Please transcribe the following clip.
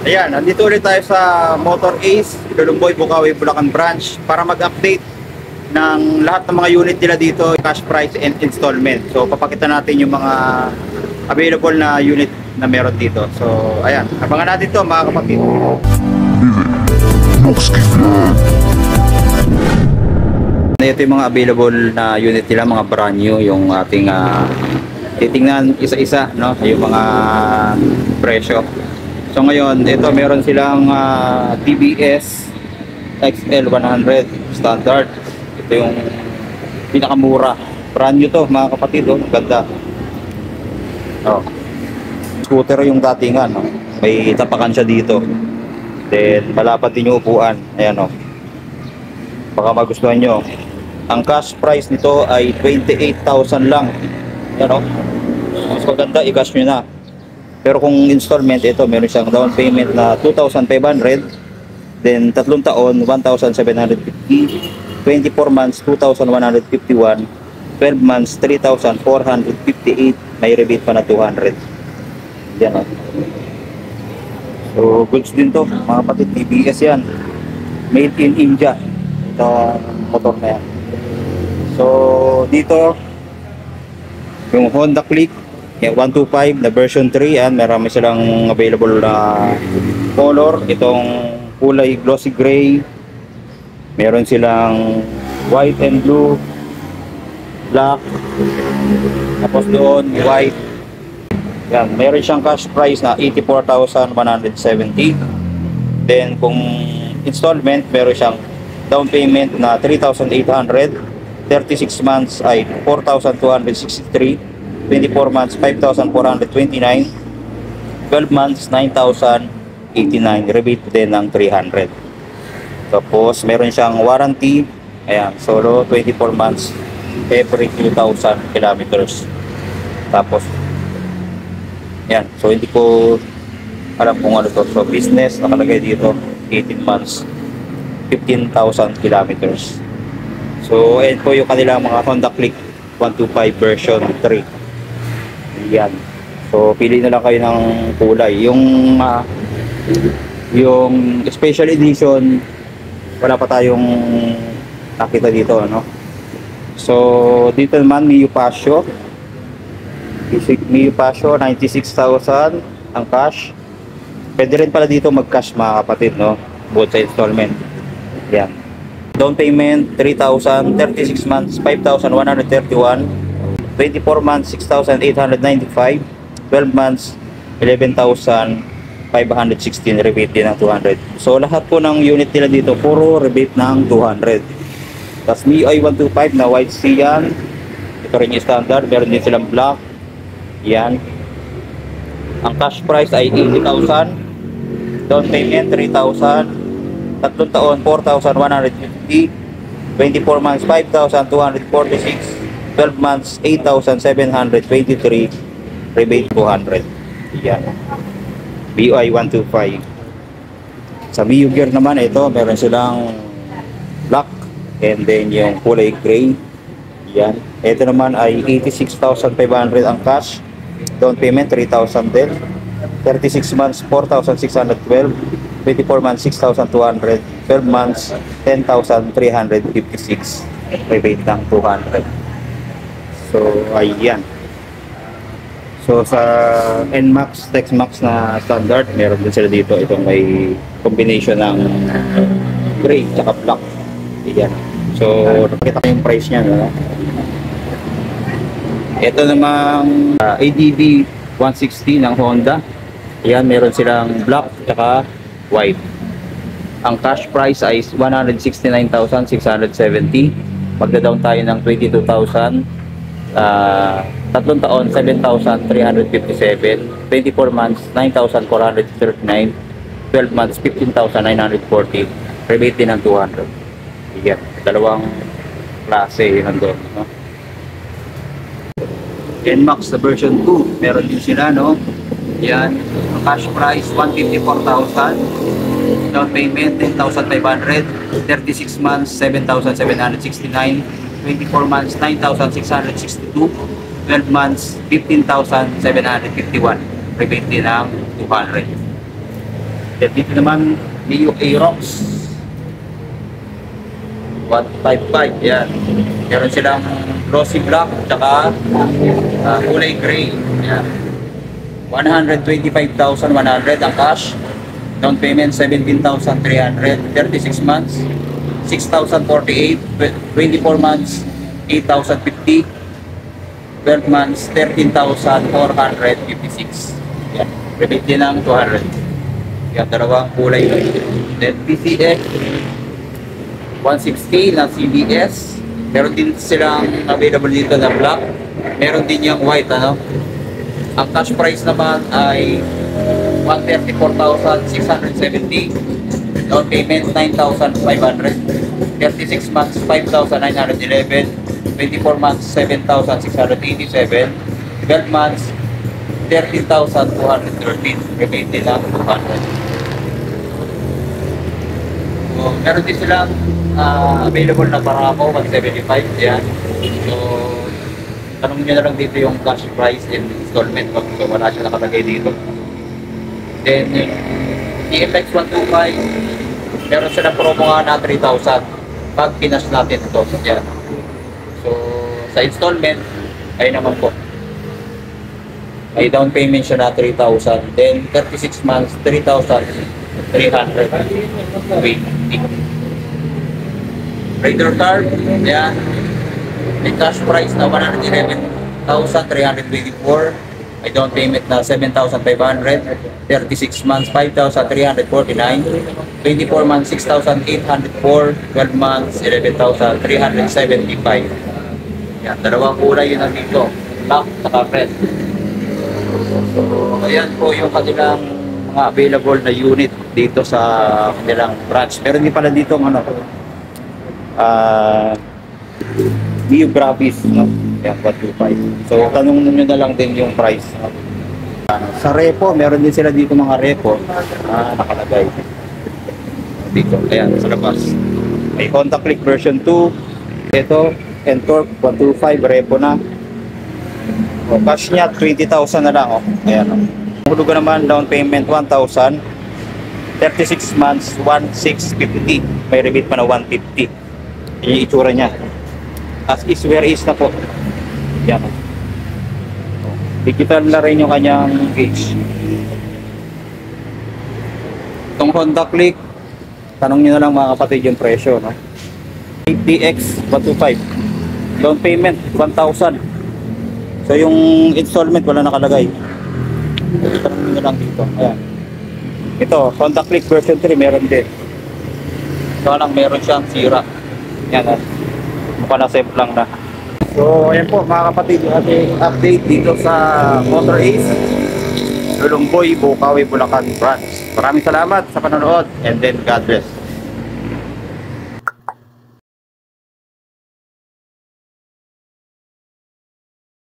Ayan, nandito ulit tayo sa Motor Ace, Lulumboy, Bukawi, Bulacan branch para mag-update ng lahat ng mga unit nila dito, cash price and installment. So, papakita natin yung mga available na unit na meron dito. So, ayan, abangan natin to mga kapatid. Ito yung mga available na unit nila, mga brand new, yung ating titingnan isa-isa, no? Yung mga presyo. So ngayon, ito meron silang TBS XL100 standard. Ito yung pinakamura. Brand new to mga kapatid, oh. Ganda. Oh. Scooter yung datingan, no? May tapakan siya dito. Then malapad din yung upuan. Ayan, oh. Baka magustuhan nyo. Ang cash price nito ay 28,000 lang. Ayan, oh. Mas maganda, i-cash nyo na. Pero kung installment, ito meron siyang down payment na 2,500, then 3 taon 1,750, 24 months 2,151, 12 months 3,458, may rebate pa na 200. Yan, oh. So goods din to mga kapatid, TBS yan, made in India ito motor na yan. So dito yung Honda Click 125 na version 3, yan, marami silang available na color. Itong kulay glossy gray, meron silang white and blue, black, tapos doon white. Yan, meron siyang cash price na 84,170. Then kung installment, meron siyang down payment na 3,800, 36 months ay 4,263, 24 months 5,429, 12 months 9,089, rebate din ng 300. Tapos meron siyang warranty, ayan, solo 24 months every 2,000 kilometers. Tapos yan, so hindi ko alam kung ano to. So business nakalagay dito 18 months 15,000 kilometers. So ayan po yung kanilang mga Honda Click 125 version 3. Yan. So pili na lang kayo ng kulay. Yung special edition wala pa tayong nakita dito, no? So dito naman Mio Passion 96,000 ang cash. Pwede rin pala dito mag-cash mga kapatid, no? Both sa installment. Yan. Down payment 3,000, 36 months 5,131, 24 months 6,895, 12 months 11,516, rebate din ng 200. So lahat po ng unit nila dito puro rebate ng 200. Tapos MIUI 125 na white sea yan. Ito rin yung standard, meron din silang black. Yan. Ang cash price ay 80,000, down payment 3,000, 3 taon 4,150, 24 months 5,246, 12 months 8,723, rebate 200. Yan. MIUI 125. Sa Mio Gear naman, ito meron silang black and then yung kulay gray. Yan. Ito naman ay 86,500 ang cash, down payment 3,000 din, 36 months 4,612, 24 months 6,200, 12 months 10,356, rebate ng 200. So ayan. So sa NMAX, TexMax na standard, meron din sila dito. Itong may combination ng gray at black. Ayan. So nakita ko yung price niya, no? Ito namang ADV 160 ng Honda. Ayan, meron silang black at white. Ang cash price ay 169,670. Magda-down tayo ng 22,000. 3 taon 7,357, 24 months 9,439, 12 months 15,940, rebate din ng 200. Yan, dalawang klase nandun, no? NMAX na version 2, meron din sila, no? Yan, ang cash price 154,000, down payment 10,500, 36 months 7,769, 24 months 9,662, 12 months 15,751, rebate din ng 200. Then dito naman, Mio Aerox 155, yan. Meron silang glossy black, tsaka kulay gray. Yan. 125,100 ang cash. Down payment 17,300, 36 months 6,048, 24 months 8,050, 12 months 13,456. Yan. Rebate din ng 200. Yan, dalawang kulay. Then PCX 160 na CBS. Meron din silang available dito na black. Meron din yung white, ano. Ang cash price naman ay 134,670. Down payment 9,500. 36 months 5,911. 24 months 7,687. 12 months 13,213. Rebate din ng 200. So, meron din silang available na Barako 175. Yan. So, tanong nyo na lang dito yung cash price and installment. So, wala siya nakalagay dito. Then, yung TFX 125, meron siya na promo nga na 3,000 pag pinas natin ito. Yan. So, sa installment, ay naman po. Ay down payment siya na 3,000. Then, 36 months, 3,320. Raider card, yan. May cash price na 111,324. May down payment na 7,500. 36 months, 5,349. 24 months, 6,804. 12 months, 11,375. Yan, dalawang kulay yun nandito. Black, saka red. So, ayan po yung kanilang mga available na unit dito sa kanilang branch. Pero hindi pala dito ang ano, Mio Gravis, no? Yan, 125. So, tanong nyo na lang din yung price. Sa repo, meron din sila dito mga repo nakalagay dito. Ayan, sa labas. May Honda Click version 2. Ito, Ntorq 125 repo na. O, cash niya 20,000 na lang. Oh. Ayan. Oh. Hulugan naman, down payment 1,000. 36 months, 1,650. May rebate pa na 150. Yung itsura niya. As is, where is na po. Yan. Digital na rin yung kanyang gauge. Itong Honda Click, tanong nyo na lang mga kapatid yung presyo. No? TX 125. Down payment 1,000. So yung installment wala nakalagay. Tanong nyo na lang dito. Ayan. Ito, Honda Click version 3 meron din. So lang meron siyang sira. Yan, mukha na safe lang na. So, ayan po mga kapatid, yung ating update dito sa Motor Ace Lulumboy, Bukawi, Bulacan branch. Maraming salamat sa panonood and then God bless.